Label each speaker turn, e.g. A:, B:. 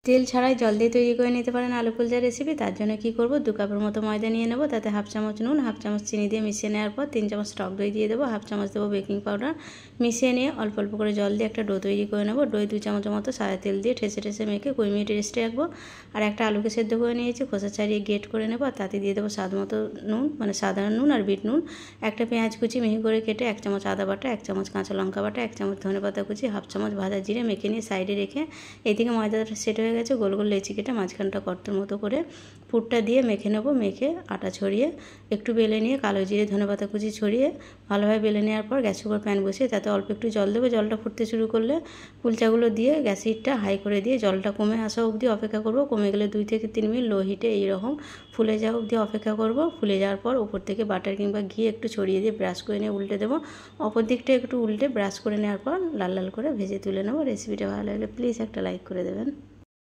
A: তেল ছাড়াই জল দিয়ে তৈরি করে নিতে পারেন আলু কুলচার রেসিপি। তার জন্য কি করব, 2 কাপের মতো ময়দা নিয়ে নেব, তাতে হাফ চামচ নুন, হাফ চামচ চিনি দিয়ে মিশিয়ে নেওয়ার পর 3 চামচ টক দই দিয়ে দেবো, হাফ চামচ দেবো বেকিং পাউডার। মিশিয়ে নিয়ে অল্প অল্প করে জল দিয়ে একটা ডো তৈরি করে নেব। ডোয় 2 চামচের মতো সাদা তেল দিয়ে ঠেসে ঠেসে মেখে 20 মিনিট রেস্টে রাখবো। আর একটা আলুকে সেদ্ধ করে নিয়েছি, খোসা ছাড়িয়ে গ্রেট করে নেব। আর তাতে দিয়ে দেবো স্বাদ মতো নুন, মানে সাধারণ নুন আর বিট নুন। একটা পেঁয়াজ কুচি মিহি করে কেটে, 1 চামচ আদা বাটা, 1 চামচ কাঁচা লঙ্কা বাটা, 1 চামচ ধনেপাতা কুচি, হাফ চামচ ভাজা জিরে মেখে নিয়ে সাইডে রেখে, এদিকে ময়দাটা সেট হয়ে গেছে। গোল গোল লেচি কেটে মাঝখানটা গর্তের মতো করে পুরটা দিয়ে মেখে নেব। মেখে আটা ছড়িয়ে একটু বেলে নিয়ে কালো জিরে ধনেপাতা কুচি ছড়িয়ে ভালোভাবে বেলে নেওয়ার পর গ্যাসের উপর প্যান বসিয়ে তাতে অল্প একটু জল দেবো। জলটা ফুটতে শুরু করলে কুলচাগুলো দিয়ে গ্যাস হিটটা হাই করে দিয়ে জলটা কমে আসা অবধি অপেক্ষা করব। কমে গেলে 2 থেকে 3 মিনিট লো হিটে এইরকম ফুলে যাওয়া অবধি অপেক্ষা করব। ফুলে যাওয়ার পর উপর থেকে বাটার কিংবা ঘি একটু ছড়িয়ে দিয়ে ব্রাশ করে নিয়ে উল্টে দেবো। অপর দিকটা একটু উল্টে ব্রাশ করে নেওয়ার পর লাল লাল করে ভেজে তুলে নেব। রেসিপিটা ভালো লাগলে প্লিজ একটা লাইক করে দেবেন।